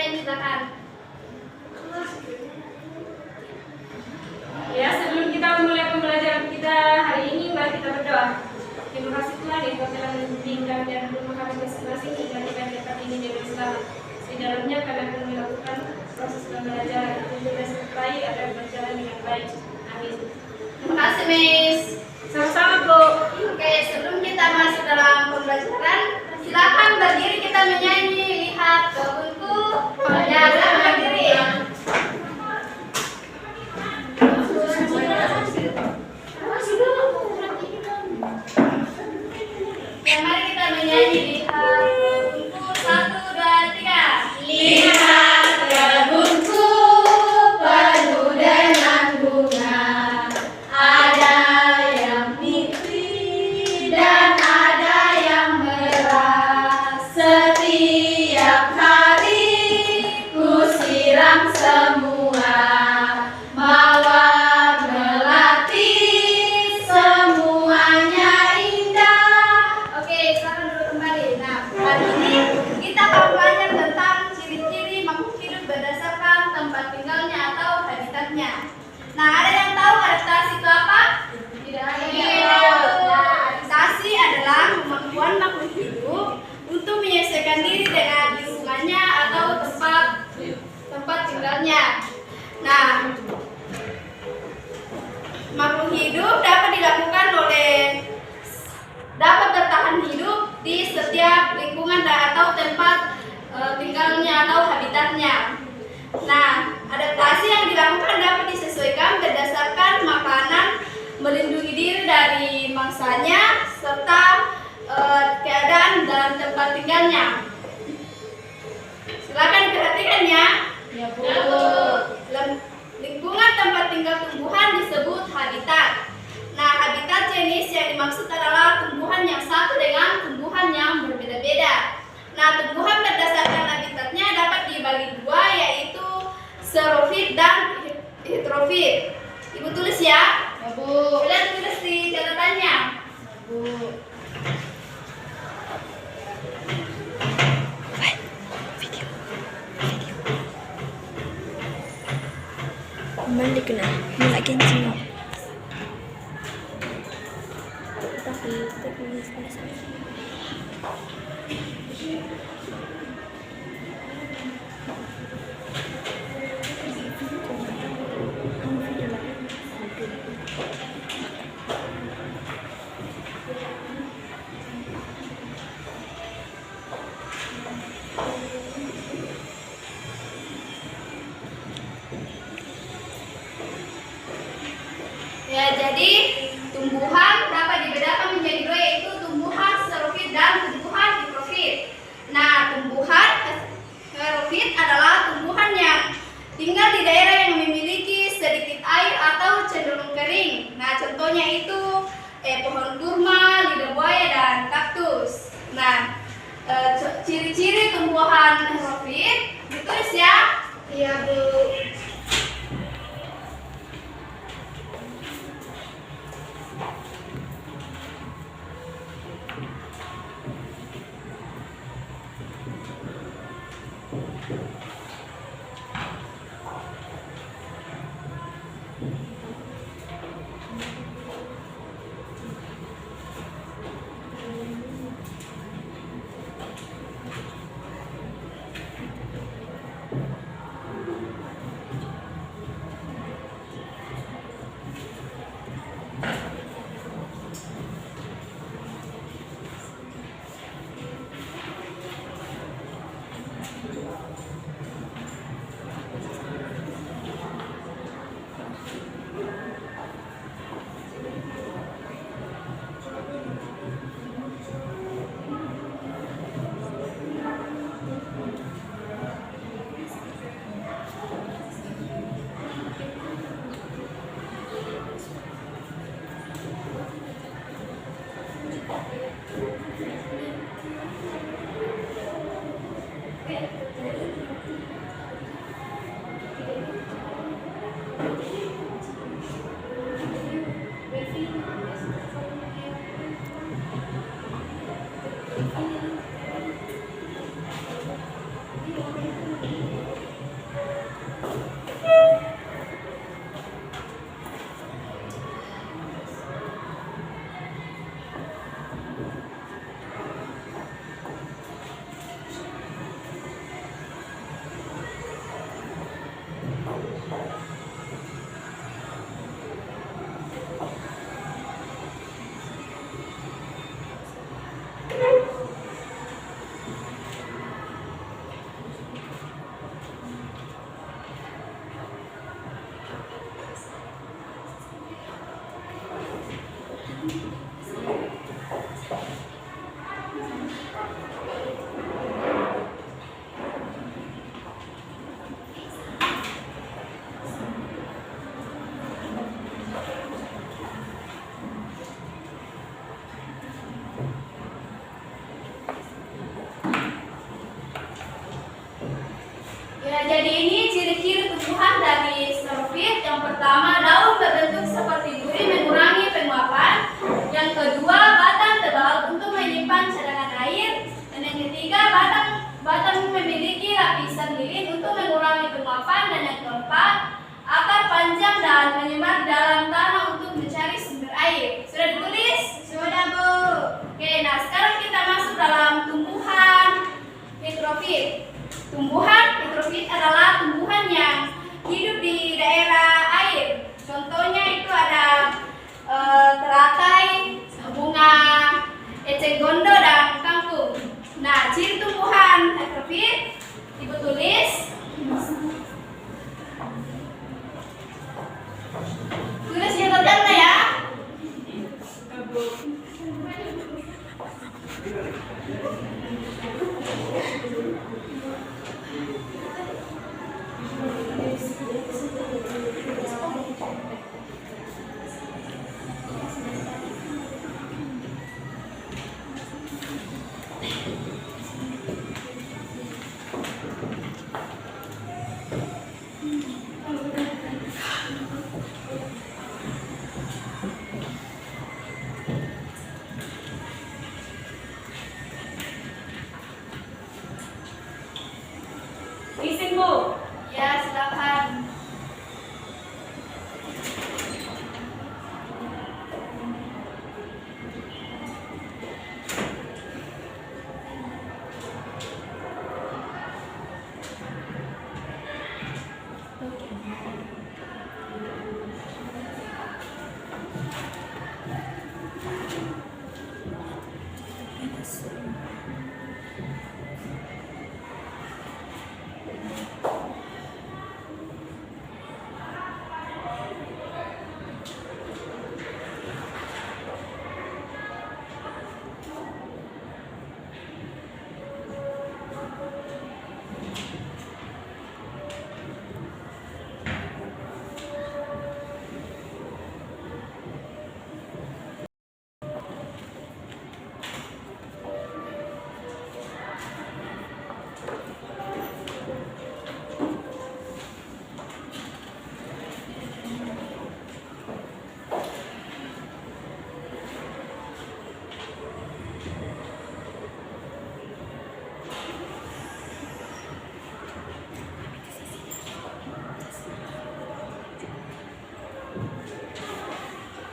Jen, silakan. Ya, sebelum kita memulai pembelajaran kita hari ini, mari kita berdoa. Terima kasih Tuhan yang Kau telah membimbing kami dan rumah kami masing-masing hingga kita dapat ini dengan selamat. Di dalamnya kami akan melakukan proses pembelajaran itu juga sertai agar berjalan dengan baik. Amin. Terima kasih, Miss. Sama-sama, Bu. Oke, sebelum kita masuk dalam pembelajaran, silakan berdiri kita menyanyi. Lihat kebunku, ya, silakan berdiri. Ya, mari kita menyanyi. Lihat kebunku, 1, 2, 3. Lihat kebunku penuh dengan bunga, ada yang putih dan ada yang merah. Setiap hari ku siram semua, mawar melati semuanya indah. Oke, silakan dulu kembali. Nah, hari ini kita akan belajar tentang ciri-ciri makhluk hidup berdasarkan tempat tinggalnya atau habitatnya. Nah, ada yang tahu adaptasi itu apa? Tidak ada yang tahu. Nah, adaptasi adalah kemampuan makhluk hidup untuk menyesuaikan diri dengan lingkungannya atau tempat tinggalnya. Nah, makhluk hidup dapat bertahan hidup di setiap lingkungan atau tempat tinggalnya atau habitatnya. Nah, adaptasi yang dilakukan dapat disesuaikan berdasarkan makanan, melindungi diri dari mangsanya, serta keadaan dalam tempat tinggalnya. Silakan diperhatikan ya. Ya, Bu. Lingkungan tempat tinggal tumbuhan disebut habitat. Nah, habitat jenis yang dimaksud adalah tumbuhan yang satu dengan tumbuhan yang berbeda-beda. Nah, tumbuhan berdasarkan habitatnya dapat dibagi dua, yaitu xerofit dan heterofit. Ibu tulis ya. Ya, Bu. Kalian tulis di catatannya. Bu. Balik na. Malagyan sino. Ya, jadi tumbuhan dapat dibedakan menjadi dua, yaitu tumbuhan xerofit dan tumbuhan heterofit. Nah, tumbuhan xerofit adalah tumbuhan yang tinggal di daerah yang memiliki sedikit air atau cenderung kering. Nah, contohnya itu pohon kurma, lidah buaya, dan kaktus. Nah, ciri-ciri tumbuhan xerofit ditulis ya. Iya, Bu. Ya, jadi ini ciri-ciri tumbuhan dari xerophyll. Yang pertama, daun berbentuk seperti duri mengurangi penguapan. Yang kedua, batang tebal untuk menyimpan cadangan air. Dan yang ketiga, batang memiliki lapisan lilin untuk mengurangi penguapan. Dan yang keempat, akar panjang dan menyebar di dalam tanah untuk mencari sumber air. Sudah ditulis? Sudah, Bu. Oke, nah sekarang kita masuk dalam tumbuhan heterofit. Tumbuhan heterofit adalah tumbuhan yang hidup di daerah air. Contohnya itu ada teratai, bunga eceng gondok, dan kangkung. Nah, ciri tumbuhan heterofit Ibu tulis. Tulis yang terjangkau ya. Izin, Bu. Ya, silakan.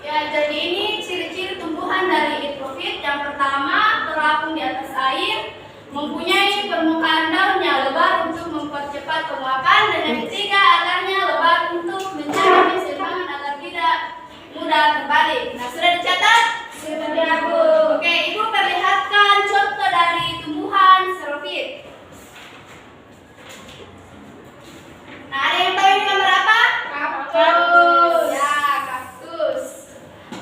Ya, jadi ini ciri-ciri tumbuhan dari heterofit. Yang pertama, terapung di atas air, mempunyai permukaan daunnya lebar untuk mempercepat penguapan, dan yang ketiga, akarnya lebar untuk mencari keseimbangan agar tidak mudah terbalik. Nah, sudah dicatat? Sudah, Bu. Oke, Ibu perlihatkan contoh dari tumbuhan xerophyll. Nah, ada yang tahu ini gambar apa? Kaktus. Ya, kaktus.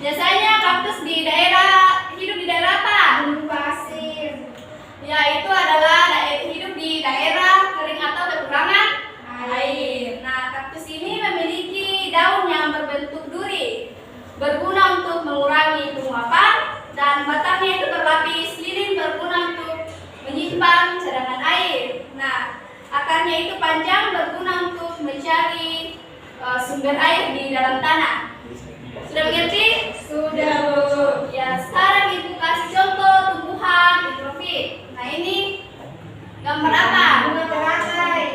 Biasanya kaktus hidup di daerah apa? Gunung pasir. Ya, itu adalah hidup di daerah kering atau kekurangan air. Nah, kaktus ini memiliki daun yang berbentuk duri, berguna untuk mengurangi penguapan, dan batangnya itu berlapis lilin berguna untuk menyimpan cadangan air. Nah, akarnya itu panjang berguna untuk mencari sumber air di dalam tanah. Sudah mengerti? Sudah, Bu. Ya, sekarang Ibu kasih contoh tumbuhan heterofit. Nah, ini gambar apa? Bunga teratai.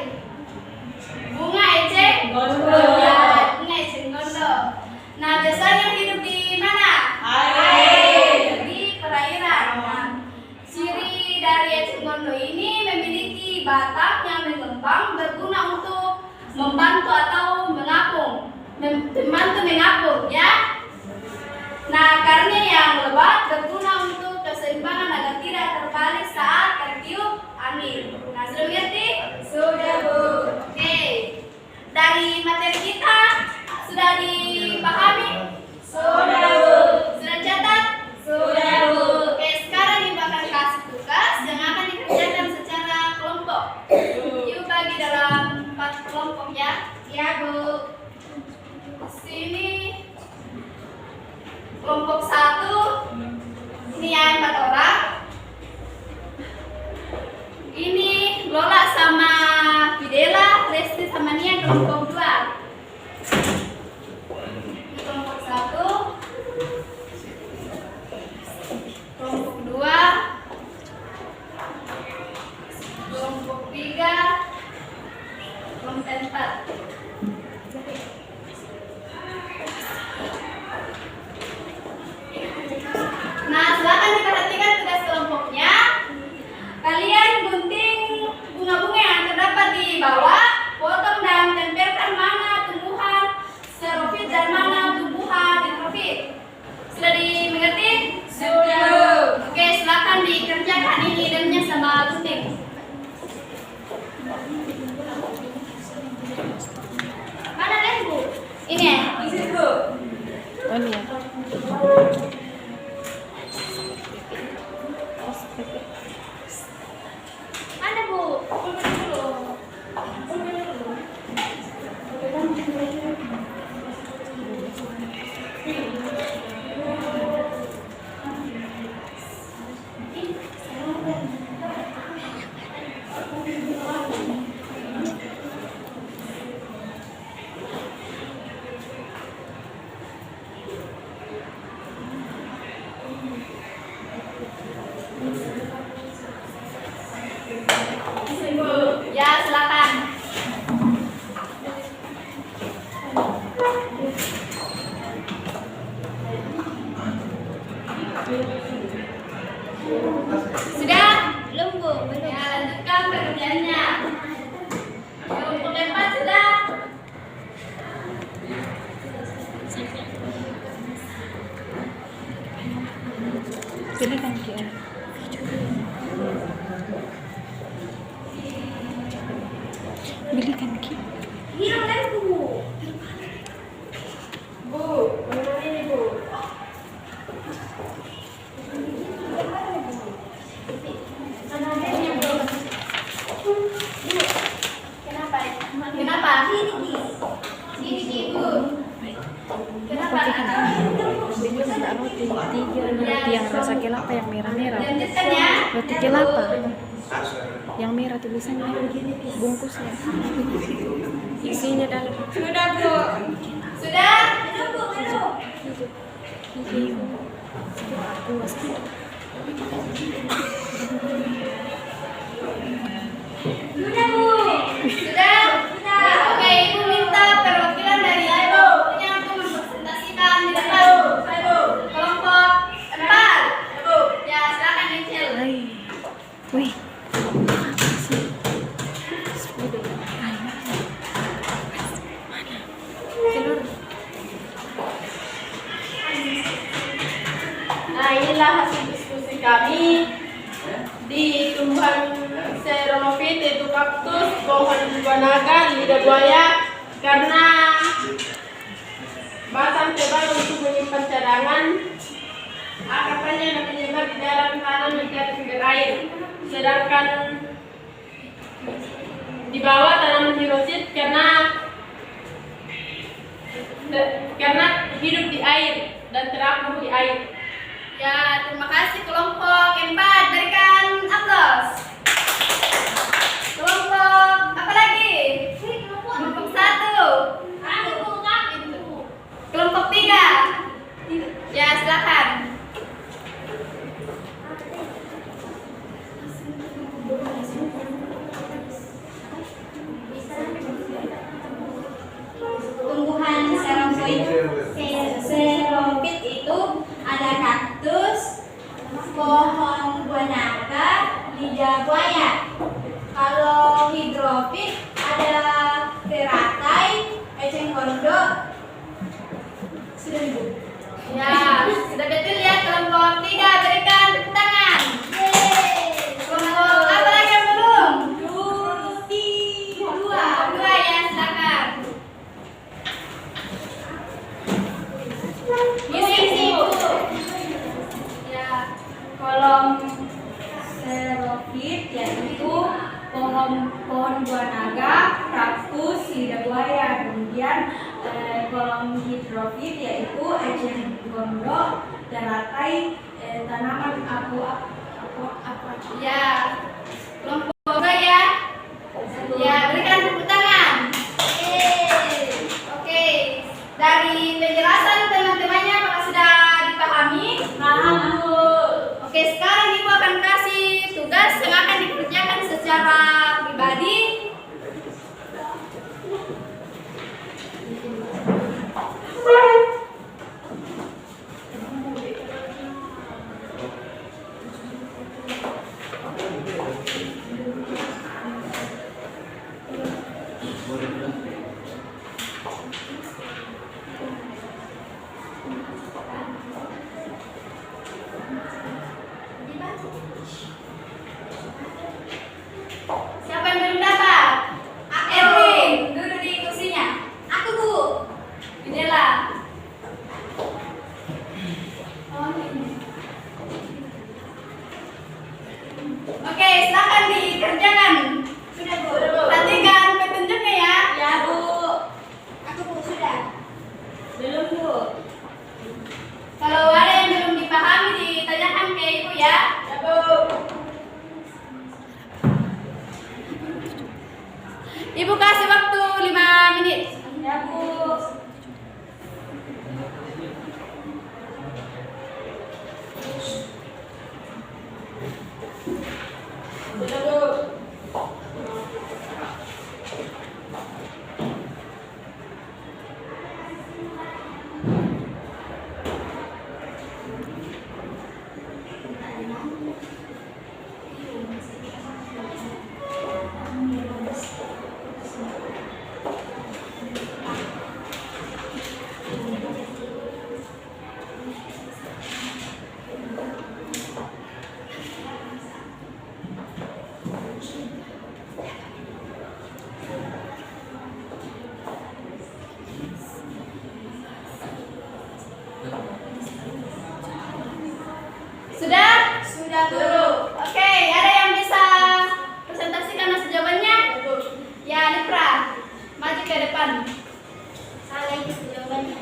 Bunga eceng Gondok. Ya, bunga eceng gondok. Nah, biasanya hidup di mana? Air. Di perairan. Nah, ciri dari eceng gondok ini memiliki batang yang mengembang berguna untuk membantu atau membantu mengapung ya. Nah, karena yang lebat berguna untuk keseimbangan agar tidak terbalik saat tertiup angin. Nah, sudah mengerti? Sudah, Bu. Oke. Dari materi kita sudah dipahami? Sudah, Bu. Sudah catat? Sudah, Bu. Oke, sekarang Ibu akan kasih tugas yang akan dikerjakan secara kelompok. Ibu bagi dalam 4 kelompok ya. Ya, Bu. Sini kelompok 1 ini ya 4 orang. Ini Lola sama Fidela, Resti sama Nia kelompok 2. Ini kelompok 1, kelompok 2, kelompok 3, kelompok 4. Nah, silakan diperhatikan tugas kelompoknya. Kalian gunting bunga-bunga yang terdapat di bawah, potong dan tempelkan mana tumbuhan xerophyt dan mana tumbuhan dendrophyt. Sudah dimengerti? Sudah. Oke, silakan dikerjakan ini idenya sama gunting. Mana lembu? Ini ya? Di situ. Oh iya. Mana Bu? Ya, silakan. Sudah? Belum, Bu. Belum. Ya, lanjutkan pekerjaannya. Kelompok 4 sudah? Pilihkan dia. Pilihkan Ki. Hilang lembu. Bu, mana ini, Bu? Kenapa? Kenapa? Ini Bu. Kenapa? Ini ada roti 3, roti yang rasa kelapa yang merah-merah. Lanjutkan ya. Roti kelapa. Yang merah tulisannya bungkusnya. Isinya dalam. Sudah, Bu. Sudah? Minum, Bu, minum. Sudah, Bu. Sudah? Sudah. Oke, Ibu minta perwakilan dari Ibu yang untuk mempresentasikan di depan kelompok 4. Ya, silakan Angel. Hai. Wih. Nah, inilah hasil diskusi kami di tumbuhan xerophyt, yaitu kaktus, pohon buah naga, lidah buaya, karena batang tebal untuk menyimpan cadangan, akarnya yang menyebar di dalam tanah mencari sumber air, sedangkan di bawah tanaman xerophyt karena hidup di air dan terapung di air. Ya, terima kasih kelompok 4. Berikan aplaus. Kelompok apa lagi? Kelompok 1. Kelompok 3. Ya, silakan. Tumbuhan xerophyt itu ada kaktus, pohon buah naga, lidah lidah buaya. Kemudian kolom hidrofit yaitu eceng gondok, teratai, tanaman apa? Ya, kelompok ya. Ya, berikan tepuk tangan. Oke. Dari penjelasan teman-temannya apakah sudah dipahami? Paham, Bu. Oke, sekarang Ibu akan kasih tugas yang akan dikerjakan secara pribadi. Siapa yang belum dapat? Erwin, duduk di kursinya. Aku, Bu. Jendela. Oh, ini. Oke, silakan dikerjakan. Sudah, Bu. Perhatikan petunjuknya ya. Ya, Bu. Aku, Bu, sudah. Belum, Bu. Kalau ada yang belum dipahami ditanyakan ke Ibu ya. Ya, Bu. Ibu kasih waktu 5 menit. Ya, Bu. Sudah, Bu. Sudah? Sudah, Bu. Oke, ada yang bisa presentasikan hasil jawabannya? Ya, Lipra. Maju ke depan. Saya ikut jawabannya.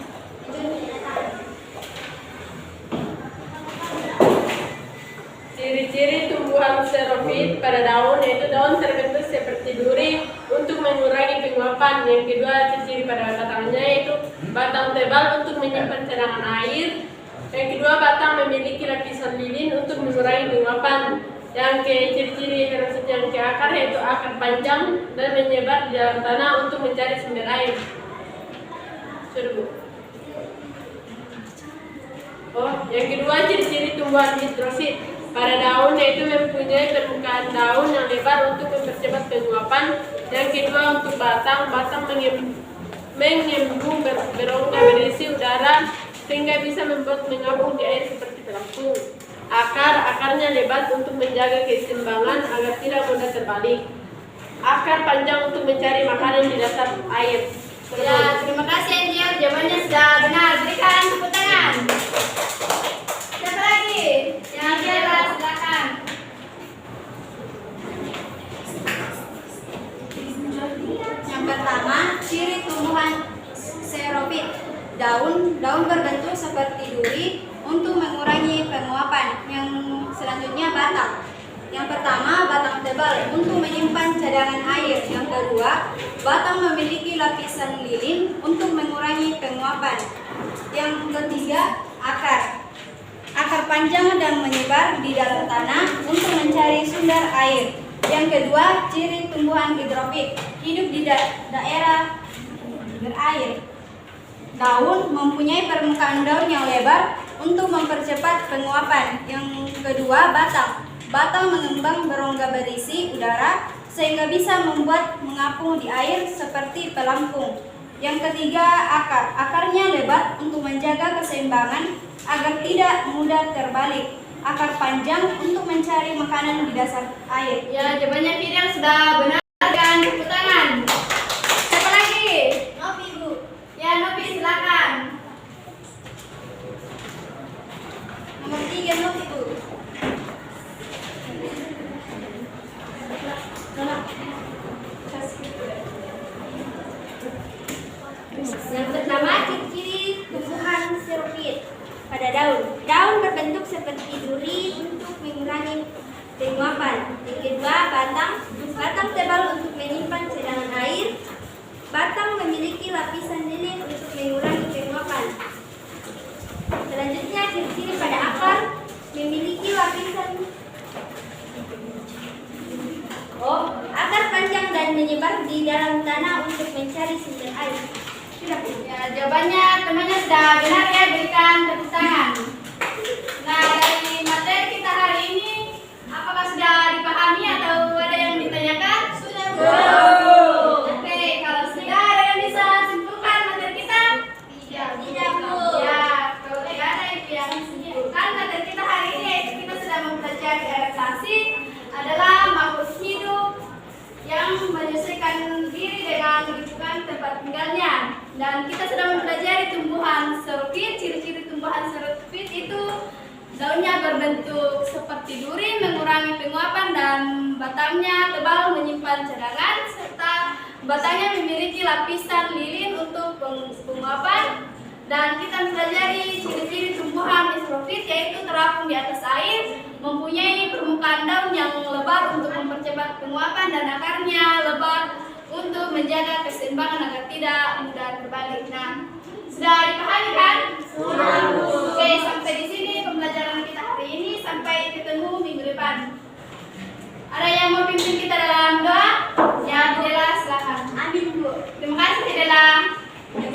Ciri-ciri tumbuhan xerophyt pada daun yaitu daun terbentuk seperti duri untuk mengurangi penguapan. Yang kedua, ciri-ciri pada batangnya yaitu batang tebal untuk menyimpan cadangan air. Yang kedua, batang memiliki lapisan lilin untuk mengurangi penguapan. Yang ciri-ciri xerophyt yang ke akar yaitu akar panjang dan menyebar di dalam tanah untuk mencari sumber air. Sudah, Bu. Oh, yang kedua, ciri-ciri tumbuhan hidrofit pada daun yaitu mempunyai permukaan daun yang lebar untuk mempercepat penguapan. Yang kedua, untuk batang mengembung berongga berisi udara sehingga bisa membuat mengapung di air seperti pelampung. Akarnya lebar untuk menjaga keseimbangan agar tidak mudah terbalik. Akar panjang untuk mencari makanan di dasar air. Ya, terima kasih Angel. Jawabannya sudah benar. Berikan tepuk tangan. Siapa lagi? Yang Angela, silakan. Yang pertama, ciri tumbuhan xerophyt. Daun berbentuk seperti duri untuk mengurangi penguapan. Yang selanjutnya batang. Yang pertama, batang tebal untuk menyimpan cadangan air. Yang kedua, batang memiliki lapisan lilin untuk mengurangi penguapan. Yang ketiga, akar. Akar panjang dan menyebar di dalam tanah untuk mencari sumber air. Yang kedua, ciri tumbuhan hidrofit, hidup di daerah berair. Daun mempunyai permukaan daun yang lebar untuk mempercepat penguapan. Yang kedua, batang. Batang mengembang berongga berisi udara sehingga bisa membuat mengapung di air seperti pelampung. Yang ketiga, akar. Akarnya lebar untuk menjaga keseimbangan agar tidak mudah terbalik. Akar panjang untuk mencari makanan di dasar air. Ya, jawabannya Fidel sudah benar. Dan tepuk tangan. Siapa lagi? Novi, Bu. Ya, Novi, silakan. Nomor 3, Novi, Bu. lapisan lilin untuk mengurangi penguapan. Selanjutnya, ciri-ciri pada akar memiliki lapisan akar panjang dan menyebar di dalam tanah untuk mencari sumber air. Sudah, ya, jawabannya temannya sudah benar ya, berikan tepuk tangan. Nah, dari materi kita hari ini, apakah sudah dipahami atau ada yang ditanyakan? Sudah, Bu. Oke, kalau sudah, ada yang bisa simpulkan materi kita? Tidak, Bu. Ya, kalau tidak ada yang simpulkan materi kita hari ini, yaitu kita sudah mempelajari adaptasi adalah makhluk hidup yang menyesuaikan diri dengan lingkungan tempat tinggalnya. Dan kita sudah mempelajari tumbuhan xerophyt. Ciri-ciri tumbuhan xerophyt itu daunnya berbentuk seperti duri, mengurangi penguapan, dan batangnya tebal menyimpan cadangan, serta batangnya memiliki lapisan lilin untuk penguapan. Dan kita mempelajari ciri-ciri tumbuhan xerophyt, yaitu terapung di atas air, mempunyai permukaan daun yang lebar untuk mempercepat penguapan, dan akarnya lebar untuk menjaga keseimbangan agar tidak mudah terbalik. Nah, sudah dipahami kan? Sudah.